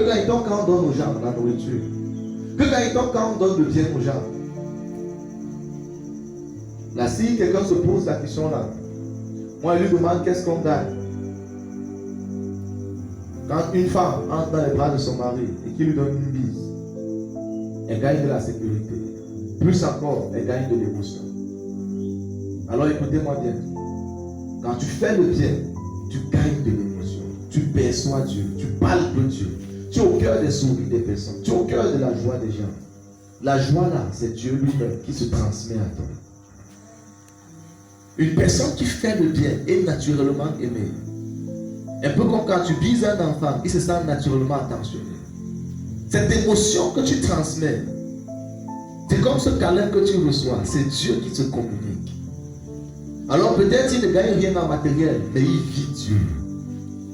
quand il tombe, quand on donne aux gens la nourriture. Que quand il tombe, quand on donne le bien aux gens. Là, si quelqu'un se pose la question là, moi, je lui demande qu'est-ce qu'on gagne. Quand une femme entre dans les bras de son mari et qu'il lui donne une bise, elle gagne de la sécurité. Plus encore, elle gagne de l'émotion. Alors écoutez-moi bien. Quand tu fais le bien, tu gagnes de l'émotion. Tu perçois Dieu, tu parles de Dieu. Tu es au cœur des sourires des personnes. Tu es au cœur de la joie des gens. La joie là, c'est Dieu lui-même qui se transmet à toi. Une personne qui fait le bien est naturellement aimée. Un peu comme quand tu bises un enfant, il se sent naturellement attentionné. Cette émotion que tu transmets, c'est comme ce câlin que tu reçois, c'est Dieu qui te communique. Alors peut-être il ne gagne rien en matériel, mais il vit Dieu.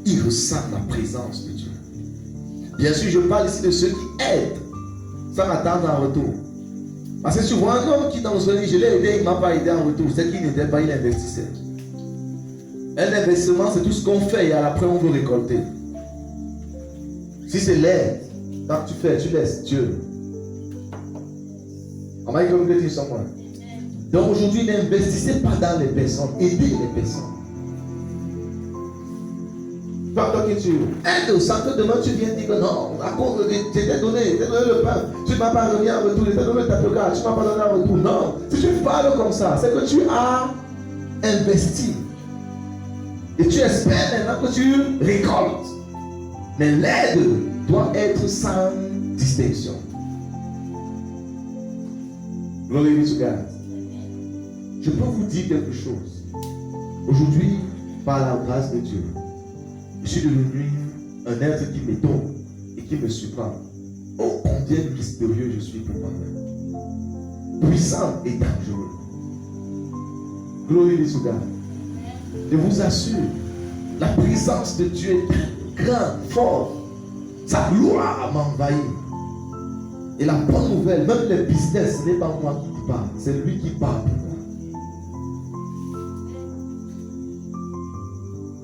Il ressent la présence de Dieu. Bien sûr, je parle ici de ceux qui aident sans attendre en retour. Parce que tu vois un homme qui dans le soleil, je l'ai aidé, il ne m'a pas aidé en retour. C'est qu'il n'aidait pas, il investissait. Un investissement, c'est tout ce qu'on fait et après on veut récolter. Si c'est l'aide, quand tu fais, tu laisses Dieu. On m'a dit comme que tu sont moi. Donc aujourd'hui, n'investissez pas dans les personnes, aidez les personnes. Pas toi qui tu aide, sans que demain tu viennes dire que non, à cause de je t'ai donné le pain, tu ne m'as pas donné en retour, je t'ai donné le tapoca, tu ne m'as pas donné en retour. Non, si tu parles comme ça, c'est que tu as investi. Et tu espères maintenant que tu récoltes. Mais l'aide doit être sans distinction. Glory be to God. Je peux vous dire quelque chose. Aujourd'hui, par la grâce de Dieu, je suis devenu un être qui m'étonne et qui me surprend. Oh, combien mystérieux je suis pour moi-même. Puissant et dangereux. Glory be to God. Je vous assure, la présence de Dieu est grande, forte. Sa gloire m'envahit. Et la bonne nouvelle, même le business, ce n'est pas moi qui parle, c'est lui qui parle pour moi.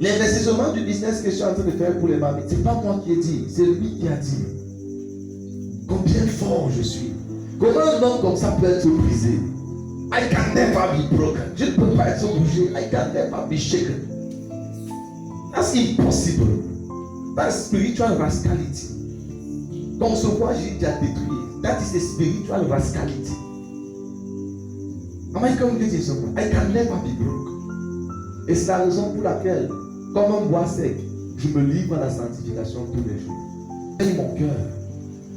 L'investissement du business que je suis en train de faire pour les mamies, ce n'est pas moi qui ai dit, c'est lui qui a dit. Combien fort je suis. Comment un homme comme ça peut être brisé? I can never be broken. Je ne peux pas être bougé. I can never be shaken. That's impossible. That's spiritual rascality. Comme ce quoi j'ai déjà détruit. That is a spiritual rascality. Am I communicating someone? I can never be broke. Et c'est la raison pour laquelle, comme un bois sec, je me livre à la sanctification tous les jours. Et mon cœur.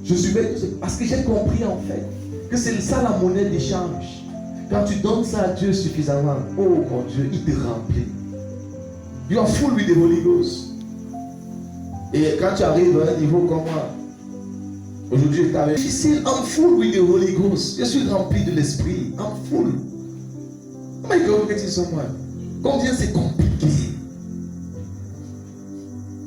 Je suis parce que j'ai compris en fait que c'est ça la monnaie d'échange. Quand tu donnes ça à Dieu suffisamment, oh mon Dieu, il te remplit. You are full with the Holy Ghost. Et quand tu arrives à un niveau comme moi, aujourd'hui, je t'avais difficile, I'm full with the Holy Ghost. Je suis rempli de l'Esprit. I'm full. Oh my God, get it someone. Combien c'est compliqué.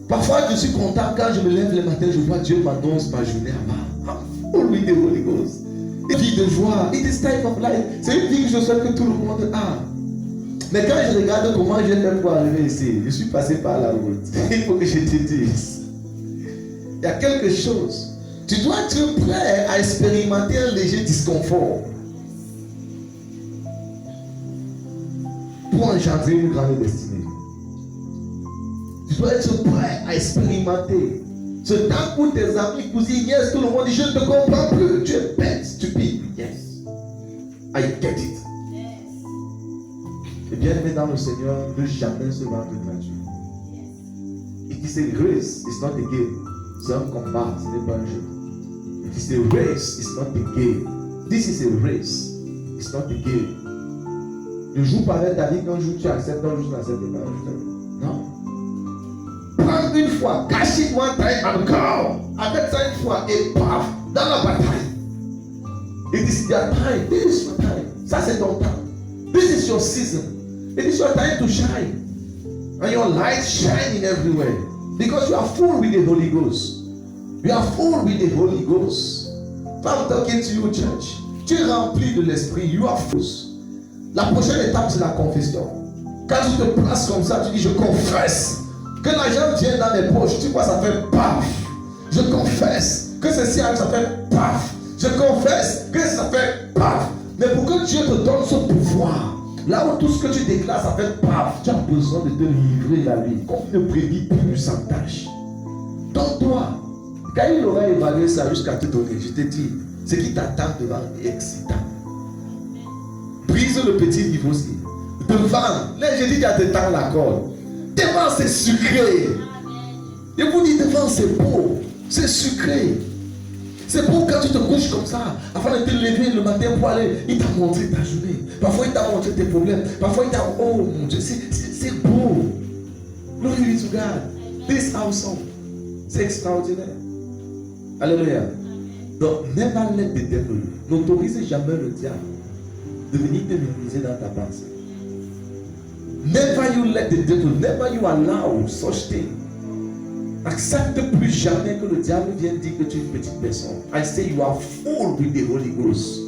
Parfois, je suis content quand je me lève le matin, je vois Dieu m'annonce ma journée avant. I'm full with the Holy Ghost. Une vie de joie. It is time of life. C'est une vie que je souhaite que tout le monde a. Mais quand je regarde comment j'ai fait pour arriver ici, je suis passé par la route. Il faut que je te dise. Il y a quelque chose. Tu dois être prêt à expérimenter un léger disconfort pour engendrer une grande destinée. Tu dois être prêt à expérimenter. Ce temps pour tes amis, cousines, yes, tout le monde dit je ne te comprends plus. Tu es bête, stupide. Yes. I get it. Et bien aimé dans le Seigneur, ne jamais se rendre gratuit. It is a race, it's not a game. C'est un combat, ce n'est pas un jeu. It is a race, it's not a game. This is a race, it's not a game. Ne joue pas avec ta vie qu'un jour tu acceptes, un jour tu n'acceptes pas. Non. Prends une fois, cache it one time and go. Avec ça une fois et paf, dans la bataille. It is their time, this is your time. Ça c'est ton temps. This is your season. It is your time to shine. And your light shining everywhere. Because you are full with the Holy Ghost. You are full with the Holy Ghost. I'm talking to you, church. Tu es rempli de l'esprit. You are full. La prochaine étape, c'est la confession. Quand tu te places comme ça, tu dis, je confesse. Que l'argent vienne dans les poches. Tu vois, ça fait paf. Je confesse que ceci arrive, ça fait paf. Je confesse que ça fait paf. Mais pour que Dieu te donne ce pouvoir, là où tout ce que tu déclares, ça fait paf, tu as besoin de te livrer la vie comme une brebis pure sans tâche. Donne-toi. Quand il aura évalué ça jusqu'à te donner, je te dis, ce qui t'attend devant est excitant. Brise le petit niveau aussi. Devant, là j'ai dit qu'il y a des temps la corde. Devant c'est sucré. Et vous dites devant c'est beau, c'est sucré. C'est beau quand tu te couches comme ça, afin de te lever le matin pour aller, il t'a montré ta journée. Parfois il t'a montré tes problèmes. Parfois il t'a, oh mon Dieu, c'est beau. Glory be to God. This awesome. C'est extraordinaire. Alléluia. Donc, never let the devil, n'autorise jamais le diable de venir te minimiser dans ta pensée. Never you let the devil, never you allow such thing. Accepte plus jamais que le diable vienne dire que tu es une petite personne. I say you are full with the Holy Ghost.